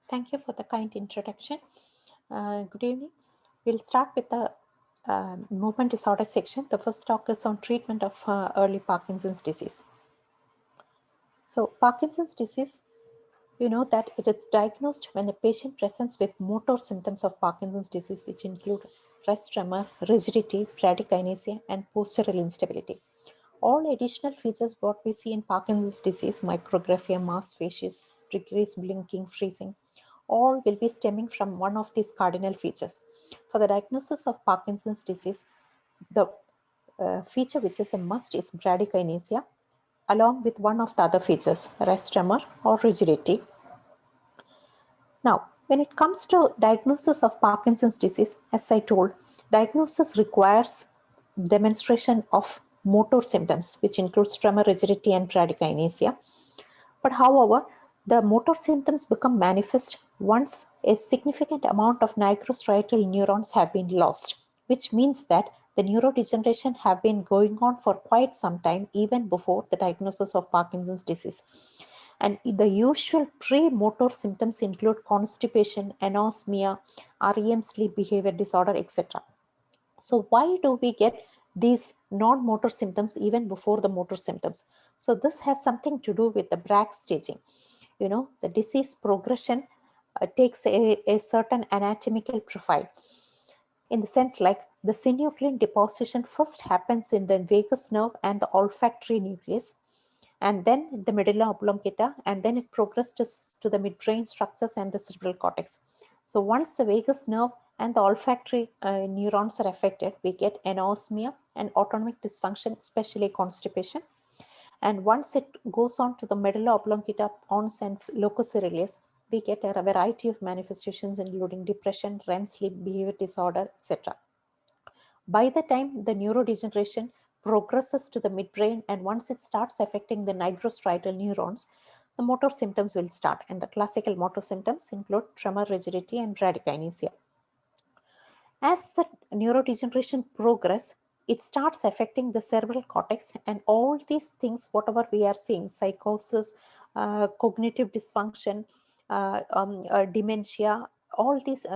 Thank you for the kind introduction. Good evening. We'll start with the movement disorder section. The first talk is on treatment of early Parkinson's disease. So Parkinson's disease, you know that it is diagnosed when a patient presents with motor symptoms of Parkinson's disease, which include rest tremor, rigidity, bradykinesia, and postural instability. All additional features what we see in Parkinson's disease, micrographia, mass facies, decreased blinking, freezing, all will be stemming from one of these cardinal features. For the diagnosis of Parkinson's disease, the feature which is a must is bradykinesia, along with one of the other features, rest tremor or rigidity. Now, when it comes to diagnosis of Parkinson's disease, as I told, diagnosis requires demonstration of motor symptoms, which includes tremor, rigidity, and bradykinesia. But however, the motor symptoms become manifest once a significant amount of nigrostriatal neurons have been lost, which means that the neurodegeneration have been going on for quite some time, even before the diagnosis of Parkinson's disease. And the usual pre-motor symptoms include constipation, anosmia, REM sleep behavior disorder, etc. So why do we get these non-motor symptoms even before the motor symptoms? So this has something to do with the Bragg staging. You know, the disease progression takes a certain anatomical profile, in the sense like the synuclein deposition first happens in the vagus nerve and the olfactory nucleus, and then the medulla oblongata, and then it progresses to the midbrain structures and the cerebral cortex. So once the vagus nerve and the olfactory neurons are affected, we get anosmia and autonomic dysfunction, especially constipation. And once it goes on to the medulla oblongata, pons and locus coeruleus, we get a variety of manifestations, including depression, REM sleep behavior disorder, etc. By the time the neurodegeneration progresses to the midbrain, and once it starts affecting the nigrostriatal neurons, the motor symptoms will start. And the classical motor symptoms include tremor, rigidity, and bradykinesia. As the neurodegeneration progresses, it starts affecting the cerebral cortex, and all these things, whatever we are seeing, psychosis, cognitive dysfunction, dementia, all these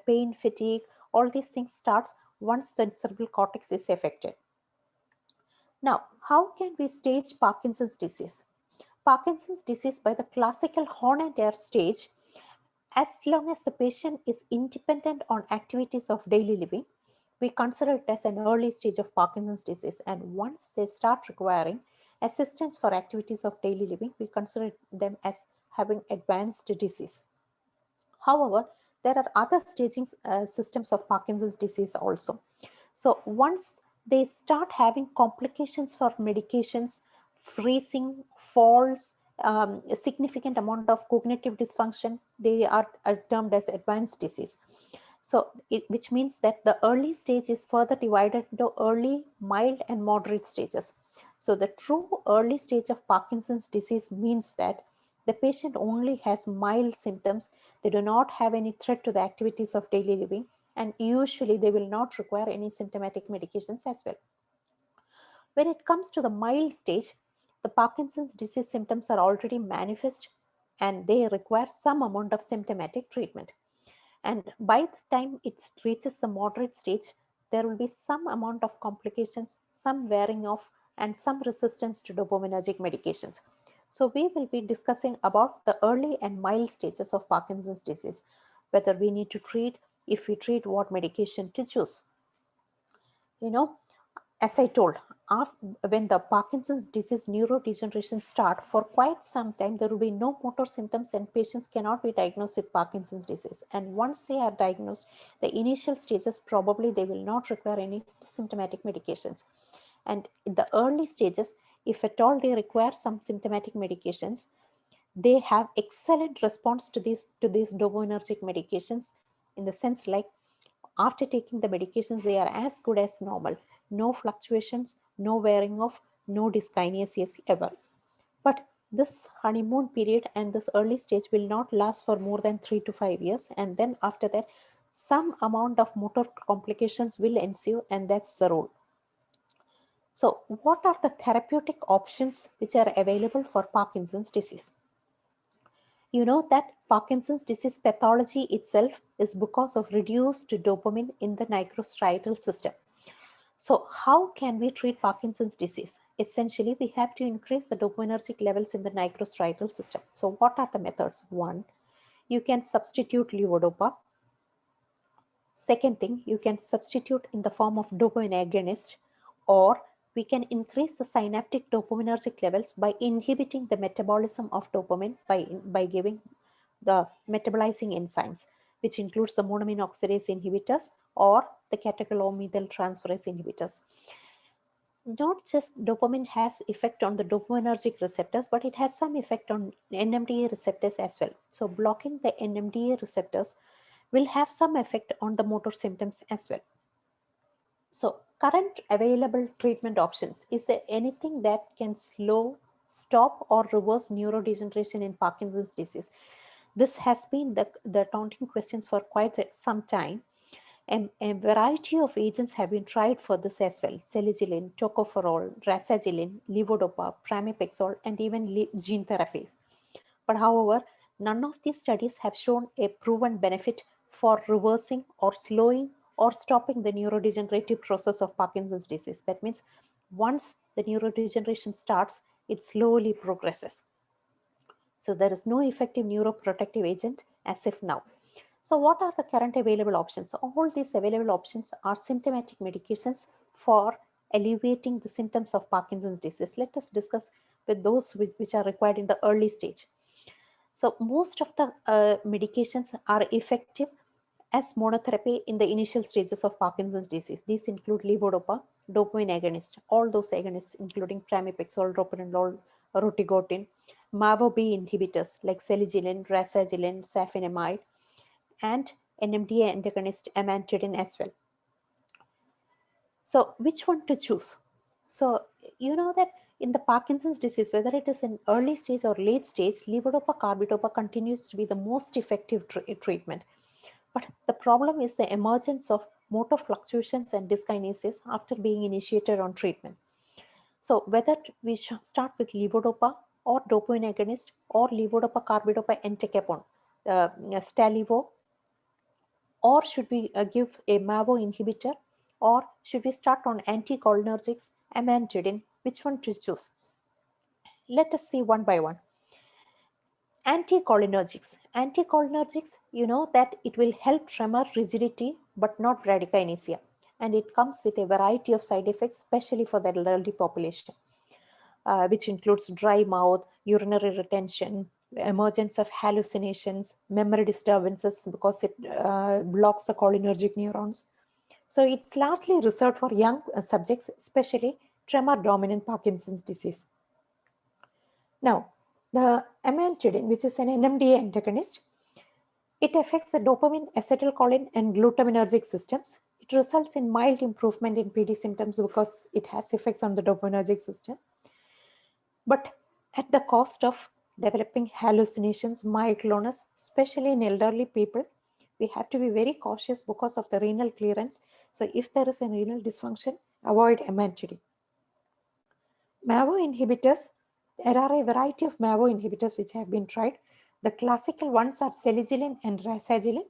pain, fatigue, all these things starts once the cerebral cortex is affected. Now, how can we stage Parkinson's disease? Parkinson's disease by the classical Horn and Air stage, as long as the patient is independent on activities of daily living, we consider it as an early stage of Parkinson's disease. And once they start requiring assistance for activities of daily living, we consider them as having advanced disease. However, there are other staging systems of Parkinson's disease also. So once they start having complications for medications, freezing, falls, a significant amount of cognitive dysfunction, they are termed as advanced disease. So which means that the early stage is further divided into early, mild, and moderate stages. So the true early stage of Parkinson's disease means that the patient only has mild symptoms. They do not have any threat to the activities of daily living, and usually they will not require any symptomatic medications as well. When it comes to the mild stage, the Parkinson's disease symptoms are already manifest and they require some amount of symptomatic treatment. And by the time it reaches the moderate stage, there will be some amount of complications, some wearing off, and some resistance to dopaminergic medications. So we will be discussing about the early and mild stages of Parkinson's disease, whether we need to treat, if we treat, what medication to choose. You know, as I told, when the Parkinson's disease neurodegeneration start, for quite some time, there will be no motor symptoms and patients cannot be diagnosed with Parkinson's disease. And once they are diagnosed, the initial stages, probably they will not require any symptomatic medications. And in the early stages, if at all they require some symptomatic medications, they have excellent response to these dopaminergic medications, in the sense like after taking the medications, they are as good as normal. No fluctuations, no wearing off, no dyskinesias ever. But this honeymoon period and this early stage will not last for more than 3 to 5 years. And then after that, some amount of motor complications will ensue, and that's the rule. So what are the therapeutic options which are available for Parkinson's disease? You know that Parkinson's disease pathology itself is because of reduced dopamine in the nigrostriatal system. So how can we treat Parkinson's disease? Essentially, we have to increase the dopaminergic levels in the nigrostriatal system. So what are the methods? One, you can substitute levodopa. Second thing, you can substitute in the form of dopamine agonist, or we can increase the synaptic dopaminergic levels by inhibiting the metabolism of dopamine by giving the metabolizing enzymes, which includes the monoamine oxidase inhibitors or the catecholamidyl transferase inhibitors. Not just dopamine has effect on the dopaminergic receptors, but it has some effect on NMDA receptors as well. So blocking the NMDA receptors will have some effect on the motor symptoms as well. So current available treatment options, is there anything that can slow, stop or reverse neurodegeneration in Parkinson's disease? This has been the daunting questions for quite some time. A variety of agents have been tried for this as well: selegiline, tocopherol, rasagiline, levodopa, pramipexole, and even gene therapies. But however, none of these studies have shown a proven benefit for reversing or slowing or stopping the neurodegenerative process of Parkinson's disease. That means once the neurodegeneration starts, it slowly progresses. So there is no effective neuroprotective agent as of now. So what are the current available options? All these available options are symptomatic medications for alleviating the symptoms of Parkinson's disease. Let us discuss with those which are required in the early stage. So most of the medications are effective as monotherapy in the initial stages of Parkinson's disease. These include levodopa, dopamine agonist, all those agonists including pramipexole, droperidol, rotigotine, MAVO-B inhibitors like selegiline, rasagiline, safinamide, and NMDA antagonist amantadine as well. So which one to choose? So you know that in the Parkinson's disease, whether it is in early stage or late stage, levodopa carbidopa continues to be the most effective treatment. But the problem is the emergence of motor fluctuations and dyskinesis after being initiated on treatment. So whether we start with levodopa or dopamine agonist or levodopa carbidopa entacapone, Stalevo, or should we give a MAVO inhibitor, or should we start on anticholinergics, amantadine? Which one to choose? Let us see one by one. Anticholinergics. Anticholinergics, you know that it will help tremor, rigidity, but not bradykinesia. And it comes with a variety of side effects, especially for the elderly population, which includes dry mouth, urinary retention, emergence of hallucinations, memory disturbances because it blocks the cholinergic neurons. So it's largely reserved for young subjects, especially tremor-dominant Parkinson's disease. Now, the amantadine, which is an NMDA antagonist, it affects the dopamine, acetylcholine, and glutaminergic systems. It results in mild improvement in PD symptoms because it has effects on the dopaminergic system, but at the cost of developing hallucinations, myoclonus, especially in elderly people. We have to be very cautious because of the renal clearance. So if there is a renal dysfunction, avoid amantadine. MAVO inhibitors, there are a variety of MAVO inhibitors which have been tried. The classical ones are selegiline and rasagiline.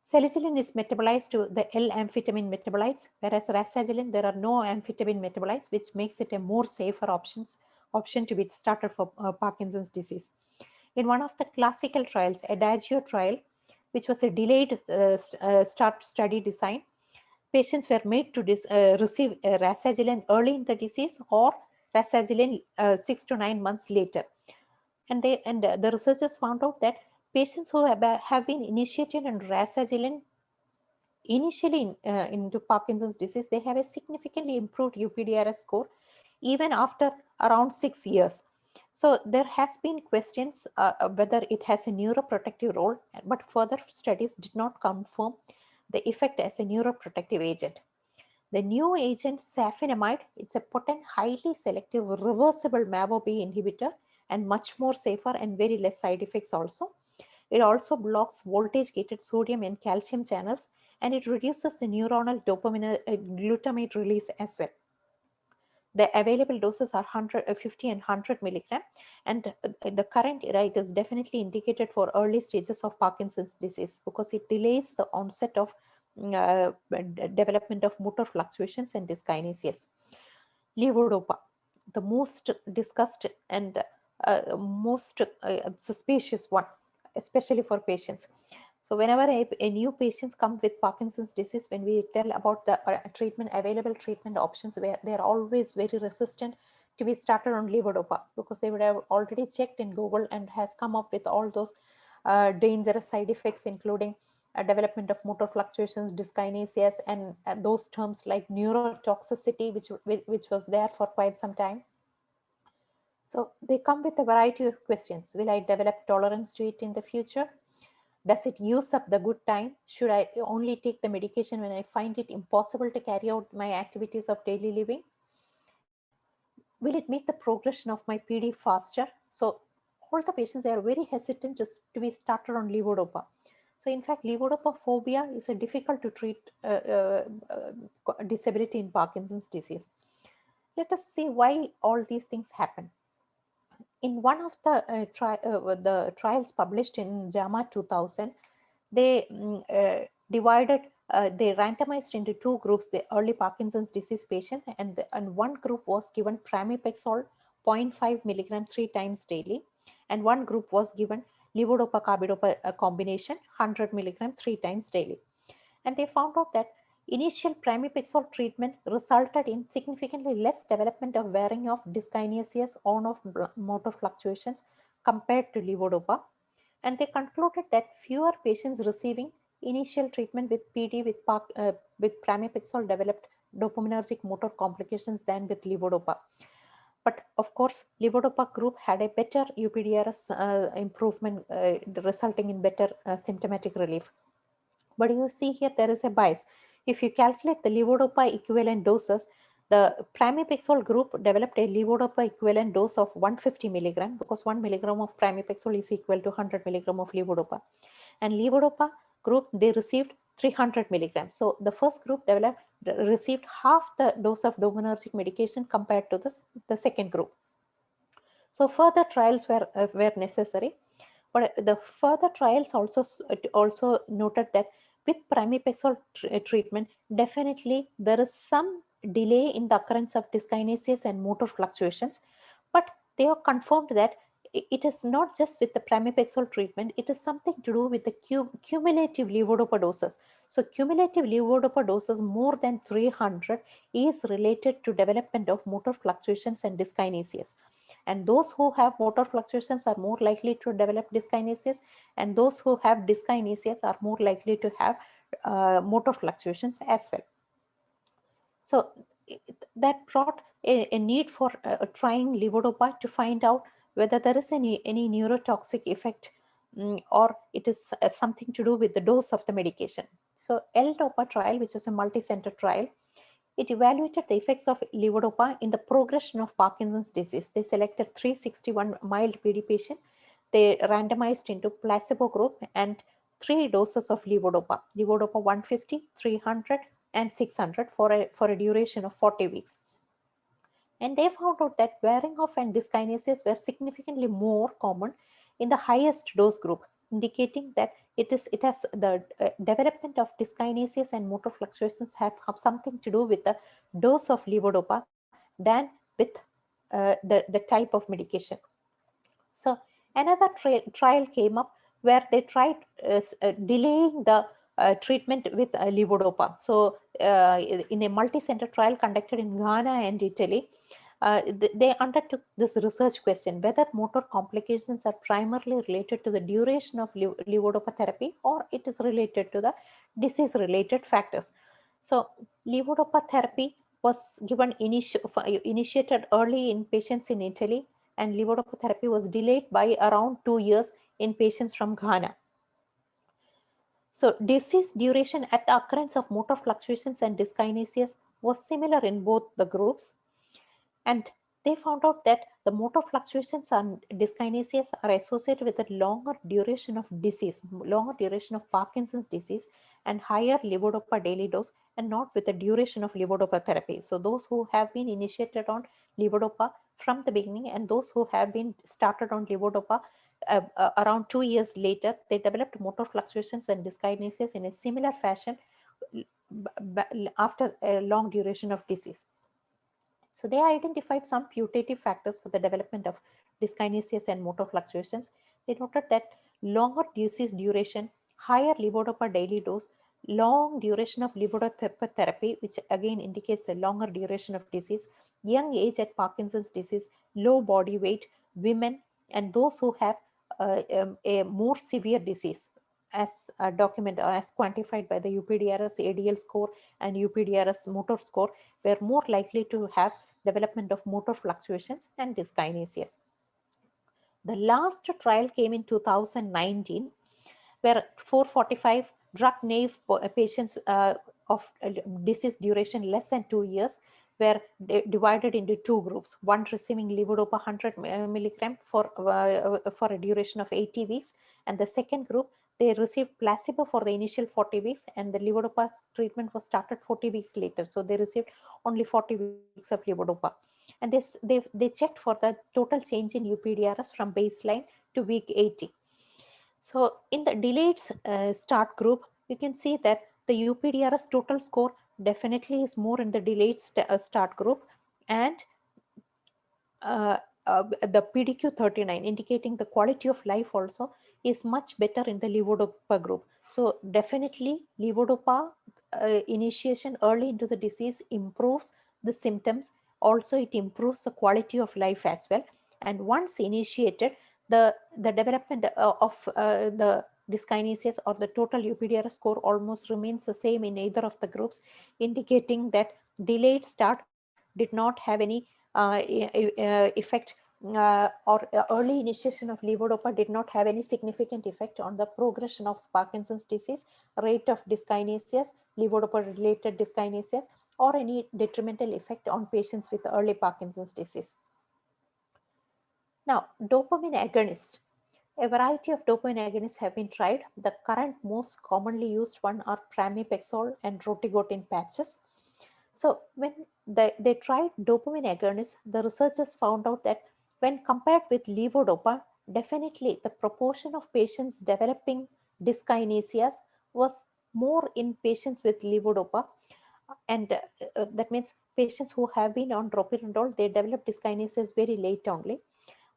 Selegiline is metabolized to the L-amphetamine metabolites, whereas rasagiline, there are no amphetamine metabolites, which makes it a more safer option to be started for Parkinson's disease. In one of the classical trials, Adagio trial, which was a delayed start study design, patients were made to receive rasagiline early in the disease or rasagiline 6 to 9 months later. And the researchers found out that patients who have been initiated on rasagiline initially into Parkinson's disease, they have a significantly improved UPDRS score even after around 6 years. So there has been questions whether it has a neuroprotective role, but further studies did not confirm the effect as a neuroprotective agent. The new agent safinamide, it's a potent, highly selective, reversible MAVO-B inhibitor and much more safer and very less side effects also. It also blocks voltage-gated sodium and calcium channels, and it reduces the neuronal dopamine glutamate release as well. The available doses are 50 and 100 milligram, and the current era, it is definitely indicated for early stages of Parkinson's disease because it delays the onset of development of motor fluctuations and dyskinesias. Levodopa, the most discussed and most suspicious one, especially for patients. So whenever a new patients come with Parkinson's disease, when we tell about the available treatment options, where they are always very resistant to be started on levodopa because they would have already checked in Google and has come up with all those dangerous side effects, including development of motor fluctuations, dyskinesias, and those terms like neurotoxicity, which was there for quite some time. So they come with a variety of questions. Will I develop tolerance to it in the future? Does it use up the good time? Should I only take the medication when I find it impossible to carry out my activities of daily living? Will it make the progression of my PD faster? So all the patients, they are very hesitant to be started on levodopa. So in fact, levodopa phobia is a difficult to treat disability in Parkinson's disease. Let us see why all these things happen. In one of the trials published in JAMA 2000, they they randomized into two groups, the early Parkinson's disease patient, and one group was given pramipexole 0.5 milligram 3 times daily, and one group was given levodopa carbidopa combination 100 milligram 3 times daily. And they found out that initial pramipexole treatment resulted in significantly less development of wearing off dyskinesias on of motor fluctuations compared to levodopa. And they concluded that fewer patients receiving initial treatment with PD with pramipexole developed dopaminergic motor complications than with levodopa. But of course, levodopa group had a better UPDRS improvement, resulting in better symptomatic relief. But you see here, there is a bias. If you calculate the levodopa equivalent doses, the pramipexole group developed a levodopa equivalent dose of 150 milligram because 1 milligram of pramipexole is equal to 100 milligram of levodopa. And levodopa group, they received 300 milligrams. So the first group received half the dose of dopaminergic medication compared to the second group. So further trials were necessary. But the further trials also noted that with pramipexole treatment, definitely there is some delay in the occurrence of dyskinesias and motor fluctuations. But they have confirmed that it is not just with the pramipexole treatment, it is something to do with the cumulative levodopa doses. So cumulative levodopa doses more than 300 is related to development of motor fluctuations and dyskinesias. And those who have motor fluctuations are more likely to develop dyskinesias, and those who have dyskinesias are more likely to have motor fluctuations as well. So that brought a need for trying levodopa to find out whether there is any neurotoxic effect, or it is something to do with the dose of the medication. So L-DOPA trial, which is a multi-center trial, it evaluated the effects of levodopa in the progression of Parkinson's disease. They selected 361 mild PD patients. They randomized into placebo group and 3 doses of levodopa 150, 300, and 600 for a duration of 40 weeks. And they found out that wearing off and dyskinesias were significantly more common in the highest dose group, indicating that it has the development of dyskinesias and motor fluctuations have something to do with the dose of levodopa than with the type of medication. So another trial came up where they tried delaying the treatment with levodopa. So in a multi-center trial conducted in Ghana and Italy, they undertook this research question whether motor complications are primarily related to the duration of levodopa therapy or it is related to the disease-related factors. So levodopa therapy was given initiated early in patients in Italy, and levodopa therapy was delayed by around 2 years in patients from Ghana. So disease duration at the occurrence of motor fluctuations and dyskinesias was similar in both the groups. And they found out that The motor fluctuations and dyskinesias are associated with a longer duration of disease, longer duration of Parkinson's disease, and higher levodopa daily dose, and not with the duration of levodopa therapy. So those who have been initiated on levodopa from the beginning and those who have been started on levodopa around 2 years later, they developed motor fluctuations and dyskinesias in a similar fashion after a long duration of disease. So they identified some putative factors for the development of dyskinesias and motor fluctuations. They noted that longer disease duration, higher levodopa daily dose, long duration of levodopa therapy, which again indicates a longer duration of disease, young age at Parkinson's disease, low body weight, women, and those who have a more severe disease, as documented or as quantified by the UPDRS ADL score and UPDRS motor score, were more likely to have development of motor fluctuations and dyskinesias. The last trial came in 2019, where 445 drug-naive patients of disease duration less than 2 years were divided into two groups, one receiving levodopa 100 milligram for a duration of 80 weeks, and the second group, they received placebo for the initial 40 weeks, and the levodopa treatment was started 40 weeks later. So they received only 40 weeks of levodopa. And they checked for the total change in UPDRS from baseline to week 80. So in the delayed start group, you can see that the UPDRS total score definitely is more in the delayed start group, and the PDQ-39 indicating the quality of life also is much better in the levodopa group. So definitely levodopa initiation early into the disease improves the symptoms. Also, it improves the quality of life as well. And once initiated, the development of the dyskinesias or the total UPDRS score almost remains the same in either of the groups, indicating that delayed start did not have any effect, or early initiation of levodopa did not have any significant effect on the progression of Parkinson's disease, rate of dyskinesias, levodopa related dyskinesias, or any detrimental effect on patients with early Parkinson's disease. Now, dopamine agonists. A variety of dopamine agonists have been tried. The current most commonly used one are pramipexole and rotigotine patches. So when they tried dopamine agonists, the researchers found out that when compared with levodopa, definitely the proportion of patients developing dyskinesias was more in patients with levodopa. And that means patients who have been on droperidol, they develop dyskinesias very late only.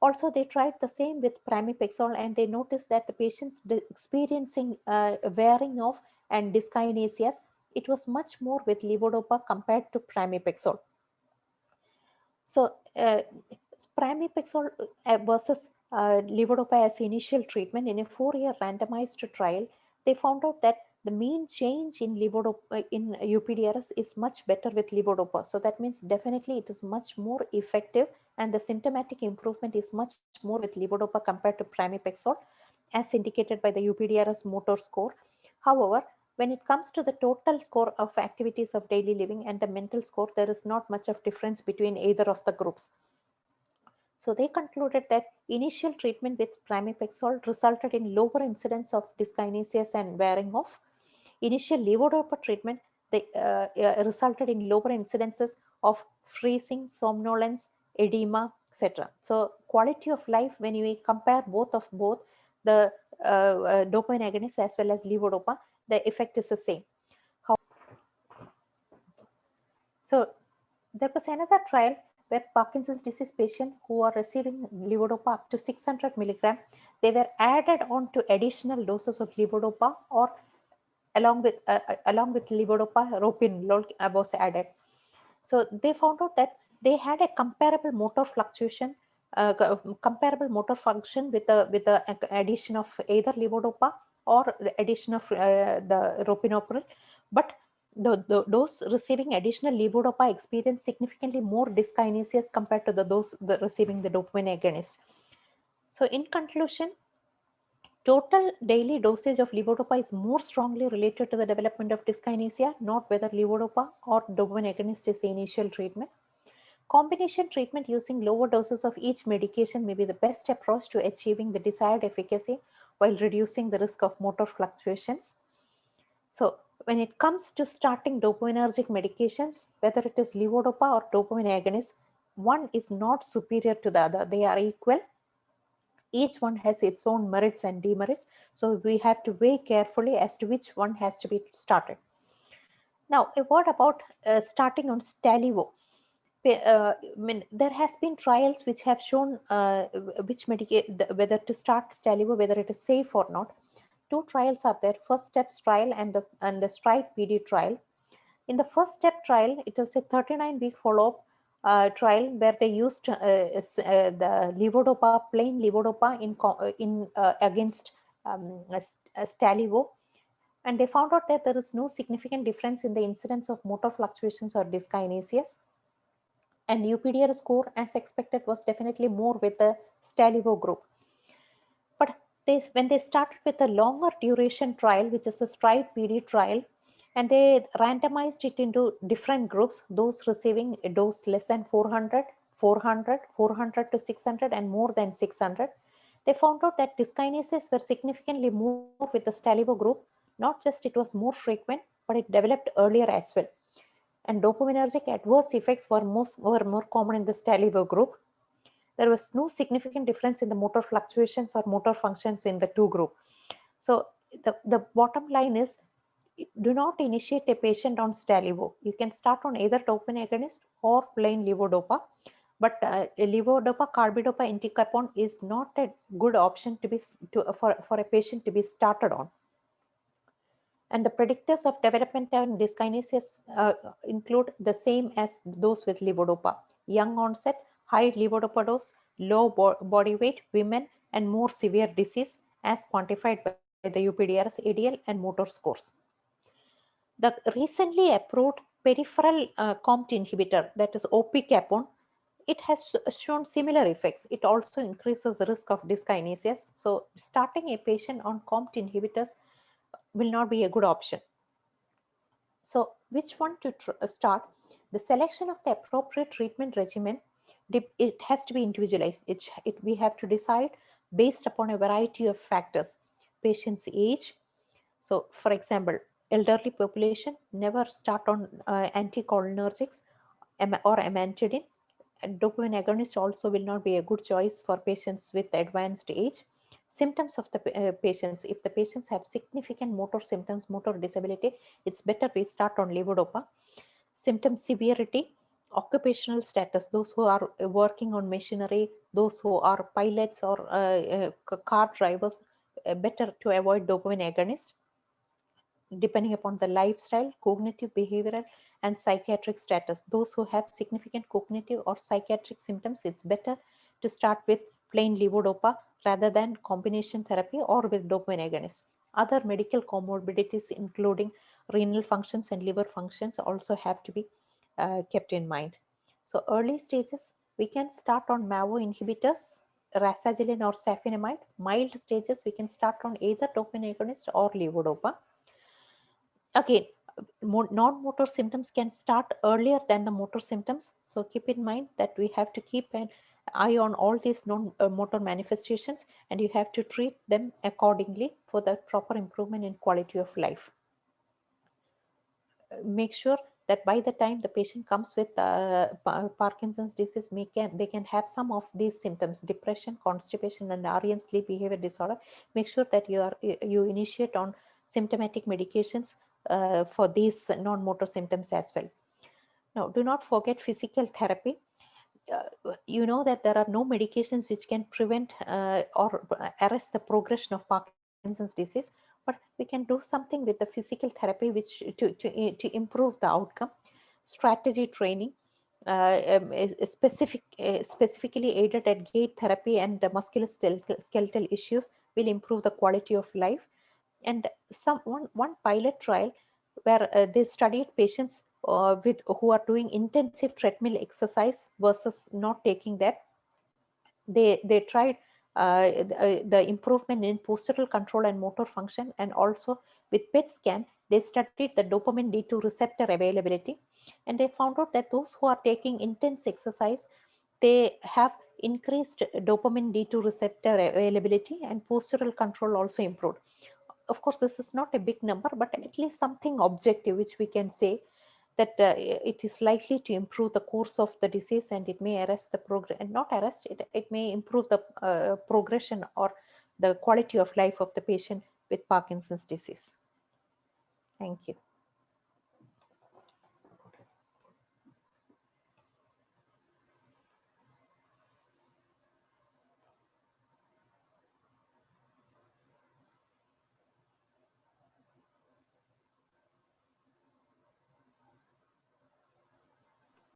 Also, they tried the same with pramipexole, and they noticed that the patients experiencing wearing off and dyskinesias, it was much more with levodopa compared to pramipexole. So, pramipexole versus levodopa as initial treatment in a 4-year randomized trial, they found out that the mean change in levodopa in UPDRS is much better with levodopa. So that means definitely it is much more effective, and the symptomatic improvement is much more with levodopa compared to pramipexole, as indicated by the UPDRS motor score. However, when it comes to the total score of activities of daily living and the mental score, there is not much of difference between either of the groups. So they concluded that initial treatment with pramipexole resulted in lower incidence of dyskinesias and wearing off. Initial levodopa treatment, they resulted in lower incidences of freezing, somnolence, edema, etc. So quality of life, when you compare both the dopamine agonists as well as levodopa, the effect is the same. So there was another trial where Parkinson's disease patients who are receiving levodopa up to 600 milligram, they were added on to additional doses of levodopa, or along with levodopa, ropinirole was added. So they found out that they had a comparable motor fluctuation, comparable motor function with the addition of either levodopa or the addition of the ropinirole, but those receiving additional levodopa experienced significantly more dyskinesias compared to those receiving the dopamine agonist. So in conclusion, total daily dosage of levodopa is more strongly related to the development of dyskinesia, not whether levodopa or dopamine agonist is the initial treatment. Combination treatment using lower doses of each medication may be the best approach to achieving the desired efficacy while reducing the risk of motor fluctuations. So when it comes to starting dopaminergic medications, whether it is levodopa or dopamine agonist, one is not superior to the other. They are equal. Each one has its own merits and demerits. So we have to weigh carefully as to which one has to be started. Now, a word about starting on Stalivo. There has been trials which have shown whether to start Stalivo, whether it is safe or not. Two trials are there: First Steps trial and the Stride PD trial. In the First Step trial, it was a 39-week follow-up trial where they used the levodopa, plain levodopa in against Stalivo, and they found out that there is no significant difference in the incidence of motor fluctuations or dyskinesias. And UPDR score, as expected, was definitely more with the Stalivo group. But when they started with a longer duration trial, which is a Stride PD trial, and they randomized it into different groups, those receiving a dose less than 400, 400, 400 to 600, and more than 600, they found out that dyskinesias were significantly more with the Stalivo group. Not just it was more frequent, but it developed earlier as well. And dopaminergic adverse effects were more common in the Stalivo group. There was no significant difference in the motor fluctuations or motor functions in the two group. So the bottom line is, do not initiate a patient on Stalivo. You can start on either dopamine agonist or plain levodopa. But levodopa carbidopa entacapone is not a good option for a patient to be started on. And the predictors of development and dyskinesias include the same as those with levodopa: young onset, high levodopa dose, low body weight, women, and more severe disease as quantified by the UPDRS, ADL, and motor scores. The recently approved peripheral COMT inhibitor, that is opicapone, it has shown similar effects. It also increases the risk of dyskinesias. So starting a patient on COMT inhibitors will not be a good option. So which one to start? The selection of the appropriate treatment regimen, it has to be individualized. We have to decide based upon a variety of factors: patient's age. So for example, elderly population, never start on anticholinergics or amantadine. And dopamine agonist also will not be a good choice for patients with advanced age. Symptoms of the patients: if the patients have significant motor symptoms, motor disability, it's better we start on levodopa. Symptom severity, occupational status: those who are working on machinery, those who are pilots or car drivers, better to avoid dopamine agonist. Depending upon the lifestyle, cognitive, behavioral, and psychiatric status, those who have significant cognitive or psychiatric symptoms, it's better to start with plain levodopa rather than combination therapy or with dopamine agonist. Other medical comorbidities, including renal functions and liver functions, also have to be kept in mind. So early stages, we can start on MAO inhibitors, rasagiline or safinamide. Mild stages, we can start on either dopamine agonist or levodopa. Again, non-motor symptoms can start earlier than the motor symptoms. So keep in mind that we have to keep an eye on all these non-motor manifestations, and you have to treat them accordingly for the proper improvement in quality of life. Make sure that by the time the patient comes with Parkinson's disease, they can have some of these symptoms: depression, constipation, and REM, sleep behavior disorder. Make sure that you initiate on symptomatic medications for these non-motor symptoms as well. Now, do not forget physical therapy. You know that there are no medications which can prevent or arrest the progression of Parkinson's disease, but we can do something with the physical therapy which to improve the outcome. Strategy training, specifically aided at gait therapy and musculoskeletal issues, will improve the quality of life. And one pilot trial where they studied patients who are doing intensive treadmill exercise versus not taking that. They tried the improvement in postural control and motor function, and also with PET scan they studied the dopamine D2 receptor availability. And they found out that those who are taking intense exercise, they have increased dopamine D2 receptor availability, and postural control also improved. Of course, this is not a big number, but at least something objective which we can say that it is likely to improve the course of the disease, and it may arrest the progress, and not arrest it, it may improve the progression or the quality of life of the patient with Parkinson's disease. Thank you.